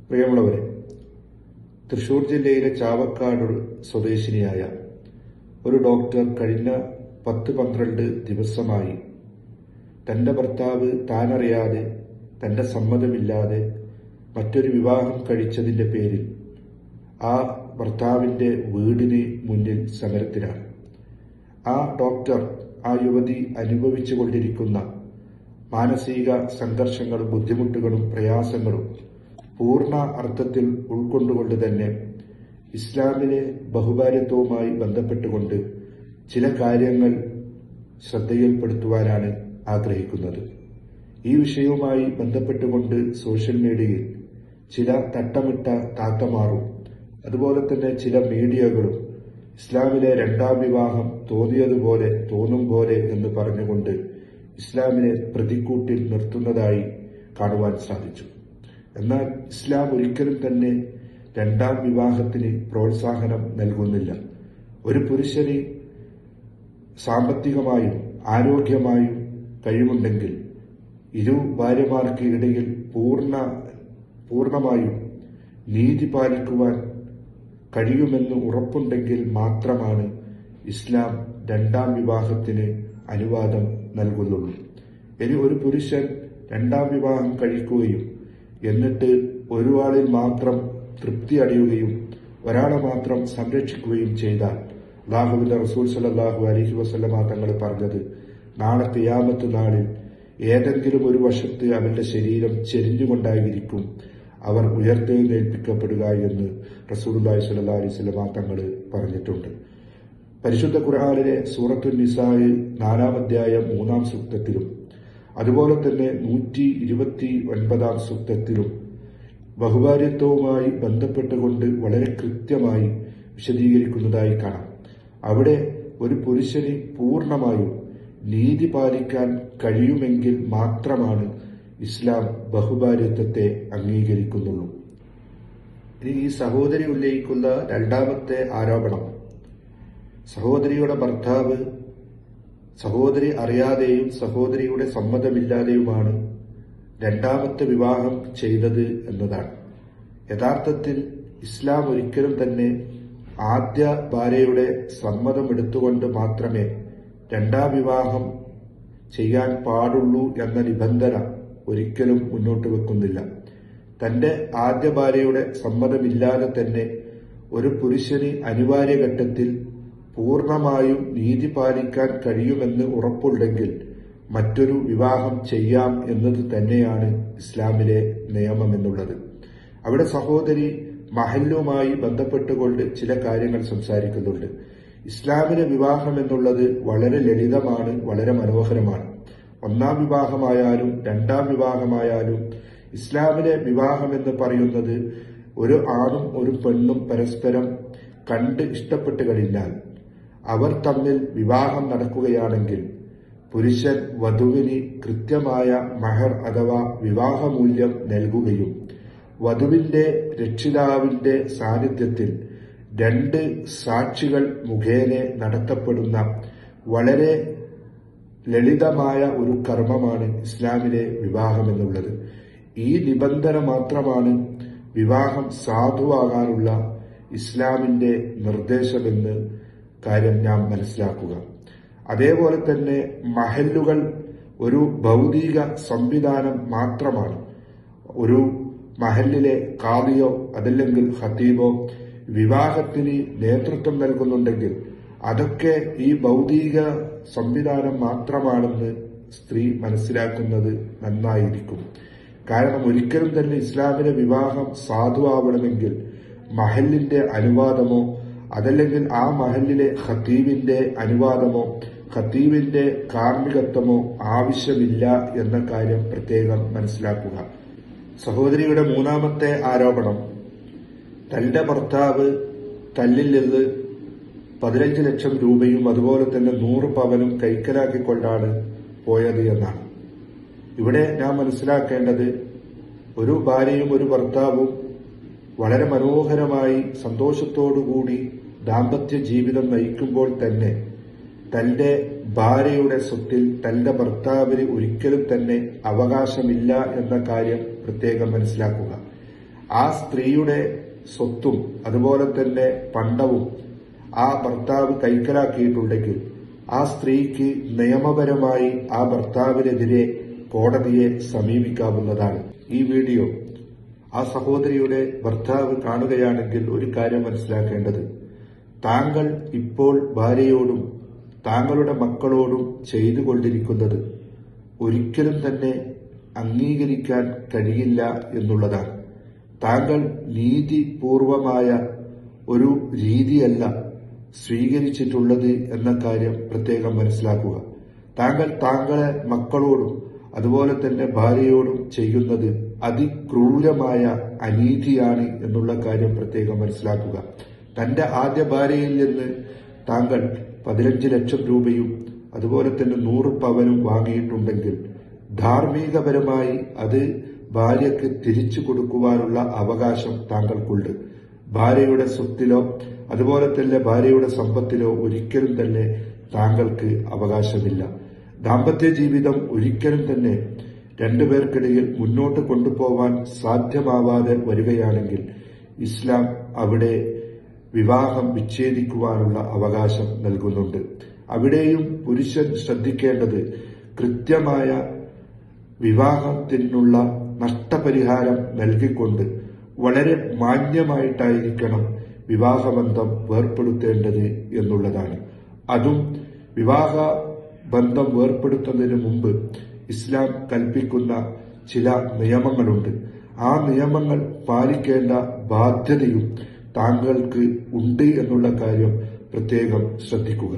പ്രിയമുള്ളവരെ, തൃശൂർ ജില്ലയിലെ ചാവക്കാട് സ്വദേശിനിയായ ഒരു ഡോക്ടർ കഴിഞ്ഞ 10-12 ദിവസമായി തന്റെ ഭർത്താവ് താനറിയാതെ, തന്റെ സമ്മതമില്ലാതെ മറ്റൊരു വിവാഹം കഴിച്ചതിന്റെ പേരിൽ ആ ഭർത്താവിന്റെ വീടിന് മുന്നിൽ സമരത്തിലാണ്. ആ ഡോക്ടർ ആ യുവതി അനുഭവിച്ചുകൊണ്ടിരിക്കുന്ന മാനസിക സംഘർഷങ്ങളും ബുദ്ധിമുട്ടുകളും പ്രയാസങ്ങളും പൂർണ്ണ അർത്ഥത്തിൽ ഉൾക്കൊണ്ടുകൊണ്ട് തന്നെ ഇസ്ലാമിലെ ബഹുഭാര്യത്വവുമായി ബന്ധപ്പെട്ടുകൊണ്ട് ചില കാര്യങ്ങൾ ശ്രദ്ധയിൽപ്പെടുത്തുവാനാണ് ആഗ്രഹിക്കുന്നത്. ഈ വിഷയവുമായി ബന്ധപ്പെട്ടുകൊണ്ട് സോഷ്യൽ മീഡിയയിൽ ചില തട്ടമിട്ട താത്തമാറും അതുപോലെ തന്നെ ചില മീഡിയകളും ഇസ്ലാമിലെ രണ്ടാം വിവാഹം തോന്നിയതുപോലെ തോന്നും പോലെ എന്ന് പറഞ്ഞുകൊണ്ട് ഇസ്ലാമിനെ പ്രതിക്കൂട്ടിൽ നിർത്തുന്നതായി കാണുവാൻ സാധിച്ചു. എന്നാൽ ഇസ്ലാം ഒരിക്കലും തന്നെ രണ്ടാം വിവാഹത്തിന് പ്രോത്സാഹനം നൽകുന്നില്ല. ഒരു പുരുഷന് സാമ്പത്തികമായും ആരോഗ്യമായും കഴിവുണ്ടെങ്കിൽ ഇരു ഭാര്യമാർക്ക് ഇടയിൽ പൂർണ്ണമായും നീതി പാലിക്കുവാൻ കഴിയുമെന്ന് ഉറപ്പുണ്ടെങ്കിൽ മാത്രമാണ് ഇസ്ലാം രണ്ടാം വിവാഹത്തിന് അനുവാദം നൽകുന്നുള്ളൂ. ഇനി ഒരു പുരുഷൻ രണ്ടാം വിവാഹം കഴിക്കുകയും എന്നിട്ട് ഒരാളിൽ മാത്രം തൃപ്തി അടയുകയും ഒരാളെ മാത്രം സംരക്ഷിക്കുകയും ചെയ്താൽ അല്ലാഹുവിന്റെ റസൂൽ സ്വല്ലല്ലാഹു അലൈഹി വസല്ലമ തങ്ങൾ പറഞ്ഞത്, നാളെ ഖിയാമത്ത് നാളിൽ ഏതെങ്കിലും ഒരു വശത്ത് അവന്റെ ശരീരം ചെരിഞ്ഞുകൊണ്ടായിരിക്കും അവർ ഉയർത്തെഴുന്നേൽപ്പിക്കപ്പെടുക എന്ന് റസൂലുള്ളാഹി സ്വല്ലല്ലാഹു അലൈഹി വസല്ലമ തങ്ങൾ പറഞ്ഞിട്ടുണ്ട്. പരിശുദ്ധ ഖുർആനിലെ സൂറത്തുൻ നിസാഇ 4-ാം അധ്യായം 3-ാം സൂക്തത്തിലും അതുപോലെ തന്നെ 129-ാം സൂക്തത്തിലും ബഹുഭാര്യത്വവുമായി ബന്ധപ്പെട്ടുകൊണ്ട് വളരെ കൃത്യമായി വിശദീകരിക്കുന്നതായി കാണാം. അവിടെ ഒരു പുരുഷന് പൂർണ്ണമായും നീതി പാലിക്കാൻ കഴിയുമെങ്കിൽ മാത്രമാണ് ഇസ്ലാം ബഹുഭാര്യത്വത്തെ അംഗീകരിക്കുന്നുള്ളൂ. ഇനി ഈ സഹോദരി ഉന്നയിക്കുന്ന രണ്ടാമത്തെ ആരോപണം, സഹോദരിയുടെ ഭർത്താവ് സഹോദരി അറിയാതെയും സഹോദരിയുടെ സമ്മതമില്ലാതെയുമാണ് രണ്ടാമത്തെ വിവാഹം ചെയ്തത് എന്നതാണ്. യഥാർത്ഥത്തിൽ ഇസ്ലാം ഒരിക്കലും തന്നെ ആദ്യ ഭാര്യയുടെ സമ്മതം എടുത്തുകൊണ്ട് മാത്രമേ രണ്ടാം വിവാഹം ചെയ്യാൻ പാടുള്ളൂ എന്ന നിബന്ധന ഒരിക്കലും മുന്നോട്ട് വെക്കുന്നില്ല. തന്റെ ആദ്യ ഭാര്യയുടെ സമ്മതമില്ലാതെ തന്നെ ഒരു പുരുഷന് അനിവാര്യ ഘട്ടത്തിൽ പൂർണ്ണമായും നീതി പാലിക്കാൻ കഴിയുമെന്ന് ഉറപ്പുണ്ടെങ്കിൽ മറ്റൊരു വിവാഹം ചെയ്യാം എന്നത് തന്നെയാണ് ഇസ്ലാമിലെ നിയമം എന്നുള്ളത്. അവിടെ സഹോദരി മഹല്ലുമായി ബന്ധപ്പെട്ടുകൊണ്ട് ചില കാര്യങ്ങൾ സംസാരിക്കുന്നുണ്ട്. ഇസ്ലാമിലെ വിവാഹം എന്നുള്ളത് വളരെ ലളിതമാണ്, വളരെ മനോഹരമാണ്. ഒന്നാം വിവാഹമായാലും രണ്ടാം വിവാഹമായാലും ഇസ്ലാമിലെ വിവാഹം എന്ന് പറയുന്നത് ഒരു ആണും ഒരു പെണ്ണും പരസ്പരം കണ്ട് ഇഷ്ടപ്പെട്ട് കഴിഞ്ഞാൽ അവർ തമ്മിൽ വിവാഹം നടക്കുകയാണെങ്കിൽ പുരുഷൻ വധുവിന് കൃത്യമായ മഹർ അഥവാ വിവാഹമൂല്യം നൽകുകയും വധുവിന്റെ രക്ഷിതാവിന്റെ സാന്നിധ്യത്തിൽ 2 സാക്ഷികൾ മുഖേന നടത്തപ്പെടുന്ന വളരെ ലളിതമായ ഒരു കർമ്മമാണ് ഇസ്ലാമിലെ വിവാഹം എന്നുള്ളത്. ഈ നിബന്ധന മാത്രമാണ് വിവാഹം സാധുവാകാനുള്ള ഇസ്ലാമിന്റെ നിർദ്ദേശമെന്ന് കാര്യം നാം മനസ്സിലാക്കുക. അതേപോലെ തന്നെ മഹല്ലുകൾ ഒരു ഭൗതിക സംവിധാനം മാത്രമാണ്. ഒരു മഹല്ലിലെ ഖാദിയോ അതല്ലെങ്കിൽ ഖതീബോ വിവാഹത്തിന് നേതൃത്വം നൽകുന്നുണ്ടെങ്കിൽ അതൊക്കെ ഈ ഭൗതിക സംവിധാനം മാത്രമാണെന്ന് സ്ത്രീ മനസ്സിലാക്കുന്നത് നന്നായിരിക്കും. കാരണം ഒരിക്കലും തന്നെ ഇസ്ലാമിലെ വിവാഹം സാധുവാവണമെങ്കിൽ മഹല്ലിന്റെ അനുവാദമോ അതല്ലെങ്കിൽ ആ മഹല്ലിലെ ഖതീബിന്റെ അനുവാദമോ ഖതീബിന്റെ കാർമ്മികത്വമോ ആവശ്യമില്ല എന്ന കാര്യം പ്രത്യേകം മനസ്സിലാക്കുക. സഹോദരിയുടെ മൂന്നാമത്തെ ആരോപണം, തന്റെ ഭർത്താവ് തന്നിൽ നിന്ന് 15 ലക്ഷം രൂപയും അതുപോലെ തന്നെ 100 പവനും കൈക്കലാക്കിക്കൊണ്ടാണ് പോയത് എന്നാണ്. ഇവിടെ നാം മനസ്സിലാക്കേണ്ടത്, ഒരു ഭാര്യയും ഒരു ഭർത്താവും വളരെ മനോഹരമായി സന്തോഷത്തോടുകൂടി ദാമ്പത്യ ജീവിതം നയിക്കുമ്പോൾ തന്നെ തന്റെ ഭാര്യയുടെ സ്വത്തിൽ തന്റെ ഭർത്താവിന് ഒരിക്കലും തന്നെ അവകാശമില്ല എന്ന കാര്യം പ്രത്യേകം മനസ്സിലാക്കുക. ആ സ്ത്രീയുടെ സ്വത്തും അതുപോലെ തന്നെ പണ്ടവും ആ ഭർത്താവ് കൈക്കലാക്കിയിട്ടുണ്ടെങ്കിൽ ആ സ്ത്രീക്ക് നിയമപരമായി ആ ഭർത്താവിനെതിരെ കോടതിയെ സമീപിക്കാവുന്നതാണ്. ഈ വീഡിയോ ആ സഹോദരിയുടെ ഭർത്താവ് കാണുകയാണെങ്കിൽ ഒരു കാര്യം മനസ്സിലാക്കേണ്ടത്, താങ്കൾ ഇപ്പോൾ ഭാര്യയോടും താങ്കളുടെ മക്കളോടും ചെയ്തുകൊണ്ടിരിക്കുന്നത് ഒരിക്കലും തന്നെ അംഗീകരിക്കാൻ കഴിയില്ല എന്നുള്ളതാണ്. താങ്കൾ നീതിപൂർവമായ ഒരു രീതിയല്ല സ്വീകരിച്ചിട്ടുള്ളത് എന്ന കാര്യം പ്രത്യേകം മനസ്സിലാക്കുക. താങ്കൾ താങ്കളെ മക്കളോടും അതുപോലെ തന്നെ ഭാര്യയോടും ചെയ്യുന്നത് അതിക്രൂരമായ അനീതിയാണ് എന്നുള്ള കാര്യം പ്രത്യേകം മനസ്സിലാക്കുക. തന്റെ ആദ്യ ഭാര്യയിൽ നിന്ന് താങ്കൾ 15 ലക്ഷം രൂപയും അതുപോലെ തന്നെ 100 പവനും വാങ്ങിയിട്ടുണ്ടെങ്കിൽ ധാർമ്മികപരമായി അത് ഭാര്യയ്ക്ക് തിരിച്ചു കൊടുക്കുവാനുള്ള അവകാശം താങ്കൾക്കുണ്ട്. ഭാര്യയുടെ സ്വത്തിലോ അതുപോലെ തന്നെ ഭാര്യയുടെ സമ്പത്തിലോ ഒരിക്കലും തന്നെ താങ്കൾക്ക് അവകാശമില്ല. ദാമ്പത്യ ജീവിതം ഒരിക്കലും തന്നെ രണ്ടുപേർക്കിടയിൽ മുന്നോട്ട് കൊണ്ടുപോവാൻ സാധ്യമാവാതെ വരികയാണെങ്കിൽ ഇസ്ലാം അവിടെ വിവാഹം വിച്ഛേദിക്കുവാനുള്ള അവകാശം നൽകുന്നുണ്ട്. അവിടെയും പുരുഷൻ ശ്രദ്ധിക്കേണ്ടത് കൃത്യമായ വിവാഹത്തിനുള്ള നഷ്ടപരിഹാരം നൽകിക്കൊണ്ട് വളരെ മാന്യമായിട്ടായിരിക്കണം വിവാഹബന്ധം വേർപ്പെടുത്തേണ്ടത് എന്നുള്ളതാണ്. അതും വിവാഹ ബന്ധം വേർപ്പെടുത്തുന്നതിന് മുമ്പ് ഇസ്ലാം കൽപ്പിക്കുന്ന ചില നിയമങ്ങളുണ്ട്. ആ നിയമങ്ങൾ പാലിക്കേണ്ട ബാധ്യതയും താങ്കൾക്ക് ഉണ്ട് എന്നുള്ള കാര്യം പ്രത്യേകം ശ്രദ്ധിക്കുക.